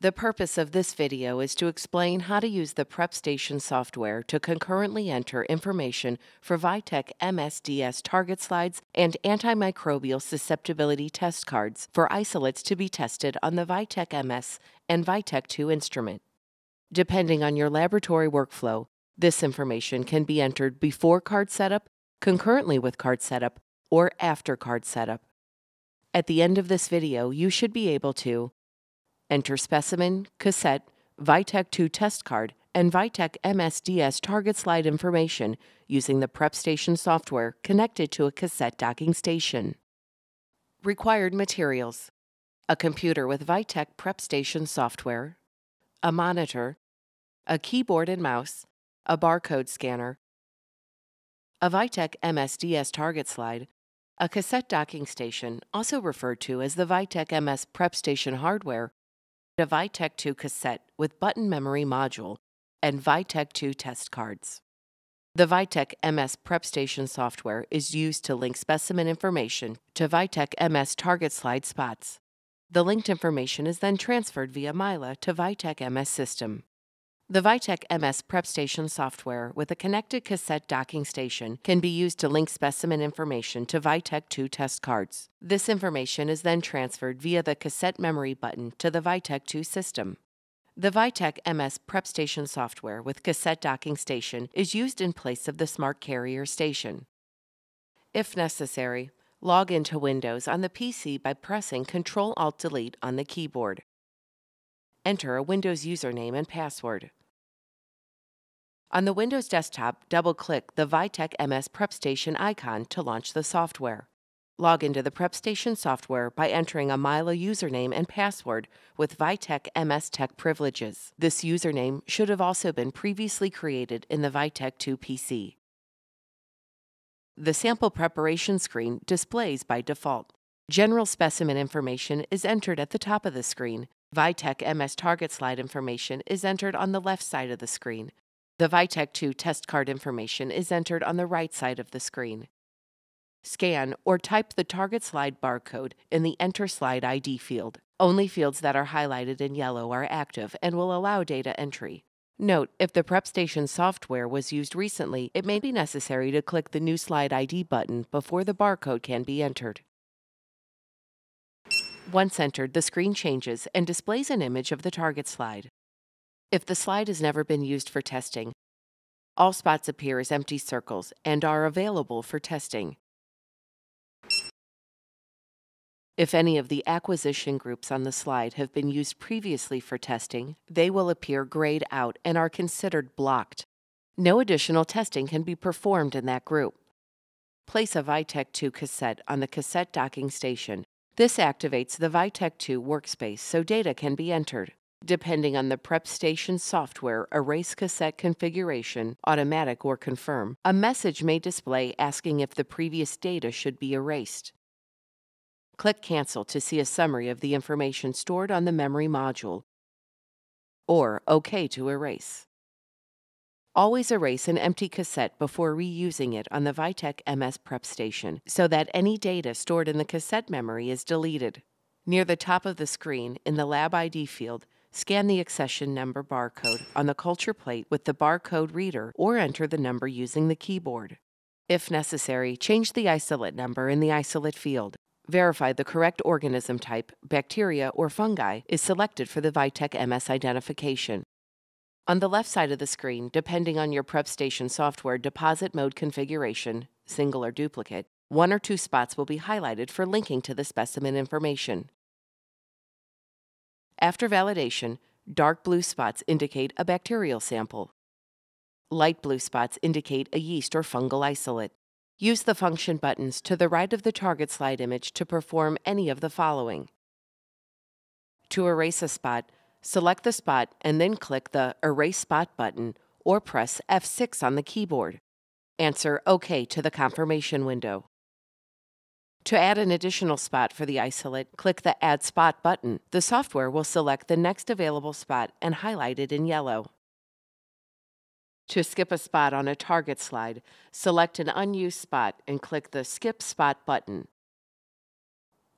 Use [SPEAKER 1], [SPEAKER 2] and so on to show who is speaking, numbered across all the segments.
[SPEAKER 1] The purpose of this video is to explain how to use the PrepStation software to concurrently enter information for VITEK MSDS target slides and antimicrobial susceptibility test cards for isolates to be tested on the VITEK MS and VITEK 2 instrument. Depending on your laboratory workflow, this information can be entered before card setup, concurrently with card setup, or after card setup. At the end of this video, you should be able to enter specimen, cassette, VITEK 2 test card, and VITEK MSDS target slide information using the PrepStation software connected to a cassette docking station. Required materials: a computer with VITEK PrepStation software, a monitor, a keyboard and mouse, a barcode scanner, a VITEK MSDS target slide, a cassette docking station, also referred to as the VITEK MS PrepStation hardware, a VITEK 2 cassette with button memory module, and VITEK 2 test cards. The VITEK MS PrepStation software is used to link specimen information to VITEK MS target slide spots. The linked information is then transferred via MILA to VITEK MS system. The VITEK MS PrepStation software with a connected cassette docking station can be used to link specimen information to VITEK 2 test cards. This information is then transferred via the cassette memory button to the VITEK 2 system. The VITEK MS PrepStation software with cassette docking station is used in place of the Smart Carrier station. If necessary, log into Windows on the PC by pressing Ctrl-Alt-Delete on the keyboard. Enter a Windows username and password. On the Windows desktop, double-click the VITEK MS PrepStation icon to launch the software. Log into the PrepStation software by entering a MILA username and password with VITEK MS Tech privileges. This username should have also been previously created in the VITEK 2 PC. The sample preparation screen displays by default. General specimen information is entered at the top of the screen. VITEK MS target slide information is entered on the left side of the screen. The VITEK 2 test card information is entered on the right side of the screen. Scan or type the target slide barcode in the Enter Slide ID field. Only fields that are highlighted in yellow are active and will allow data entry. Note, if the PrepStation software was used recently, it may be necessary to click the New Slide ID button before the barcode can be entered. Once entered, the screen changes and displays an image of the target slide. If the slide has never been used for testing, all spots appear as empty circles and are available for testing. If any of the acquisition groups on the slide have been used previously for testing, they will appear grayed out and are considered blocked. No additional testing can be performed in that group. Place a VITEK 2 cassette on the cassette docking station. This activates the VITEK 2 workspace so data can be entered. Depending on the PrepStation software erase cassette configuration, automatic or confirm, a message may display asking if the previous data should be erased. Click Cancel to see a summary of the information stored on the memory module, or OK to erase. Always erase an empty cassette before reusing it on the VITEK MS PrepStation so that any data stored in the cassette memory is deleted. Near the top of the screen, in the Lab ID field, scan the accession number barcode on the culture plate with the barcode reader or enter the number using the keyboard. If necessary, change the isolate number in the isolate field. Verify the correct organism type, bacteria or fungi, is selected for the VITEK MS identification. On the left side of the screen, depending on your PrepStation software deposit mode configuration, single or duplicate, one or two spots will be highlighted for linking to the specimen information. After validation, dark blue spots indicate a bacterial sample. Light blue spots indicate a yeast or fungal isolate. Use the function buttons to the right of the target slide image to perform any of the following. To erase a spot, select the spot and then click the Erase Spot button or press F6 on the keyboard. Answer OK to the confirmation window. To add an additional spot for the isolate, click the Add Spot button. The software will select the next available spot and highlight it in yellow. To skip a spot on a target slide, select an unused spot and click the Skip Spot button.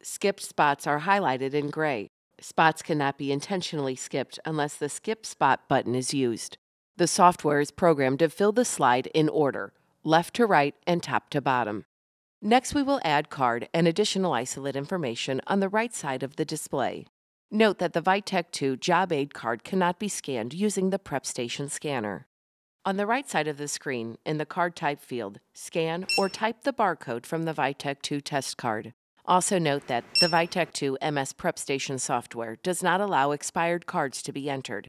[SPEAKER 1] Skipped spots are highlighted in gray. Spots cannot be intentionally skipped unless the Skip Spot button is used. The software is programmed to fill the slide in order, left to right and top to bottom. Next, we will add card and additional isolate information on the right side of the display. Note that the VITEK 2 Job Aid card cannot be scanned using the PrepStation scanner. On the right side of the screen, in the Card Type field, scan or type the barcode from the VITEK 2 test card. Also note that the VITEK 2 MS PrepStation software does not allow expired cards to be entered.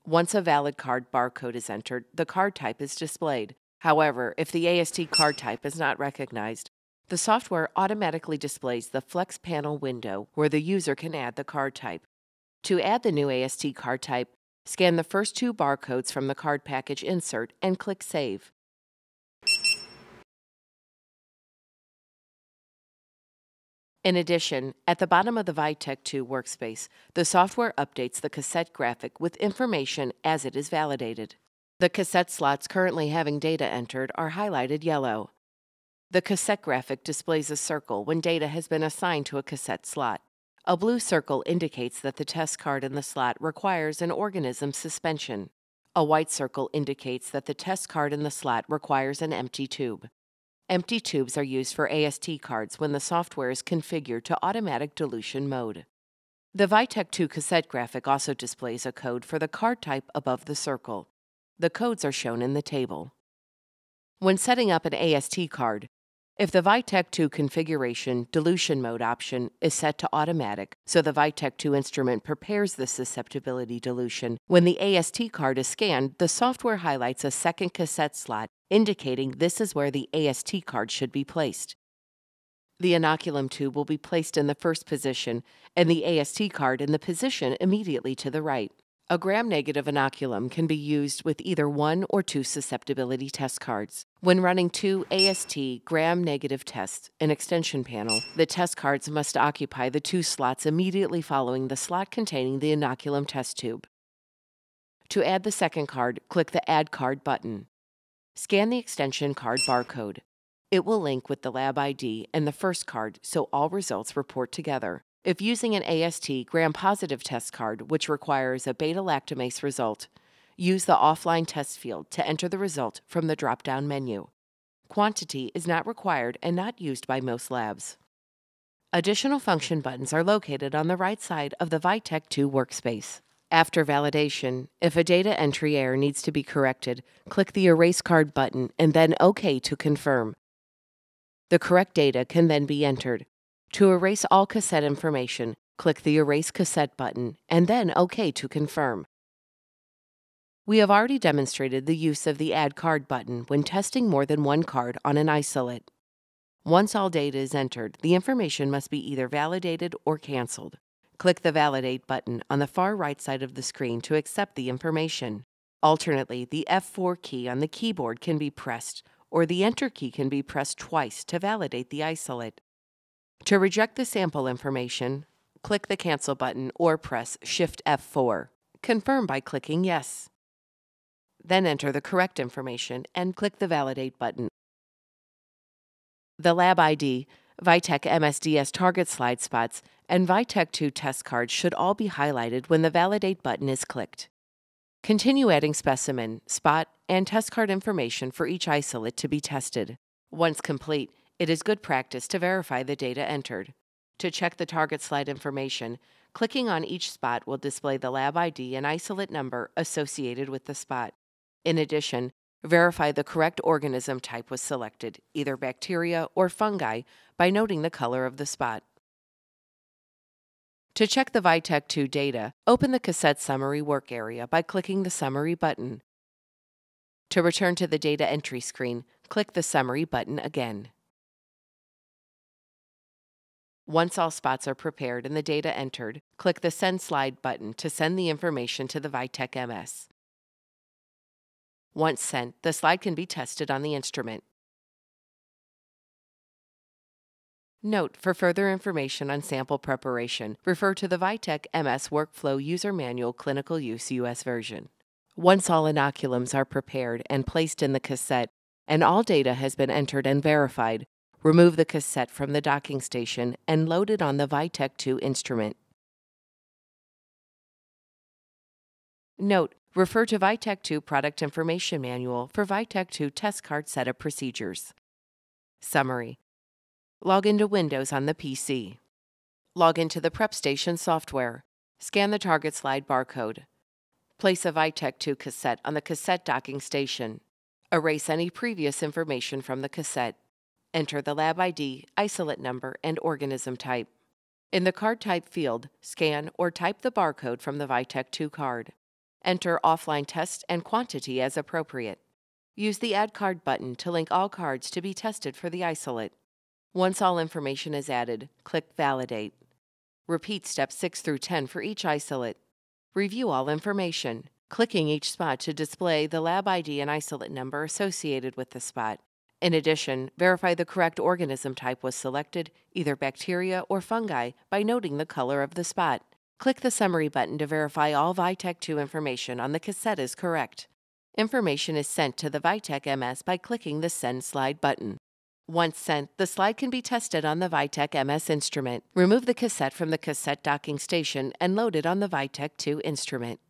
[SPEAKER 1] Once a valid card barcode is entered, the card type is displayed. However, if the AST card type is not recognized, the software automatically displays the Flex Panel window where the user can add the card type. To add the new AST card type, scan the first two barcodes from the card package insert and click Save. In addition, at the bottom of the VITEK 2 workspace, the software updates the cassette graphic with information as it is validated. The cassette slots currently having data entered are highlighted yellow. The cassette graphic displays a circle when data has been assigned to a cassette slot. A blue circle indicates that the test card in the slot requires an organism suspension. A white circle indicates that the test card in the slot requires an empty tube. Empty tubes are used for AST cards when the software is configured to automatic dilution mode. The VITEK 2 cassette graphic also displays a code for the card type above the circle. The codes are shown in the table. When setting up an AST card, if the VITEK 2 configuration dilution mode option is set to automatic, so the VITEK 2 instrument prepares the susceptibility dilution, when the AST card is scanned, the software highlights a second cassette slot, indicating this is where the AST card should be placed. The inoculum tube will be placed in the first position, and the AST card in the position immediately to the right. A gram-negative inoculum can be used with either one or two susceptibility test cards. When running two AST gram-negative tests in extension panel, the test cards must occupy the two slots immediately following the slot containing the inoculum test tube. To add the second card, click the Add Card button. Scan the extension card barcode. It will link with the lab ID and the first card so all results report together. If using an AST gram-positive test card, which requires a beta-lactamase result, use the offline test field to enter the result from the drop-down menu. Quantity is not required and not used by most labs. Additional function buttons are located on the right side of the VITEK 2 workspace. After validation, if a data entry error needs to be corrected, click the Erase Card button and then OK to confirm. The correct data can then be entered. To erase all cassette information, click the Erase Cassette button and then OK to confirm. We have already demonstrated the use of the Add Card button when testing more than one card on an isolate. Once all data is entered, the information must be either validated or canceled. Click the Validate button on the far right side of the screen to accept the information. Alternately, the F4 key on the keyboard can be pressed, or the Enter key can be pressed twice to validate the isolate. To reject the sample information, click the Cancel button or press Shift F4. Confirm by clicking Yes. Then enter the correct information and click the Validate button. The Lab ID, VITEK MSDS target slide spots, and VITEK 2 test cards should all be highlighted when the Validate button is clicked. Continue adding specimen, spot, and test card information for each isolate to be tested. Once complete, it is good practice to verify the data entered. To check the target slide information, clicking on each spot will display the lab ID and isolate number associated with the spot. In addition, verify the correct organism type was selected, either bacteria or fungi, by noting the color of the spot. To check the VITEK 2 data, open the Cassette Summary work area by clicking the Summary button. To return to the data entry screen, click the Summary button again. Once all spots are prepared and the data entered, click the Send Slide button to send the information to the VITEK MS. Once sent, the slide can be tested on the instrument. Note, for further information on sample preparation, refer to the VITEK MS Workflow User Manual Clinical Use US version. Once all inoculums are prepared and placed in the cassette, and all data has been entered and verified, remove the cassette from the docking station and load it on the VITEK 2 instrument. Note: refer to VITEK 2 Product Information Manual for VITEK 2 test card setup procedures. Summary: log into Windows on the PC. Log into the PrepStation software. Scan the target slide barcode. Place a VITEK 2 cassette on the cassette docking station. Erase any previous information from the cassette. Enter the lab ID, isolate number, and organism type. In the card type field, scan or type the barcode from the VITEK 2 card. Enter offline test and quantity as appropriate. Use the Add Card button to link all cards to be tested for the isolate. Once all information is added, click Validate. Repeat steps 6 through 10 for each isolate. Review all information, clicking each spot to display the lab ID and isolate number associated with the spot. In addition, verify the correct organism type was selected, either bacteria or fungi, by noting the color of the spot. Click the Summary button to verify all VITEK 2 information on the cassette is correct. Information is sent to the VITEK MS by clicking the Send Slide button. Once sent, the slide can be tested on the VITEK MS instrument. Remove the cassette from the cassette docking station and load it on the VITEK 2 instrument.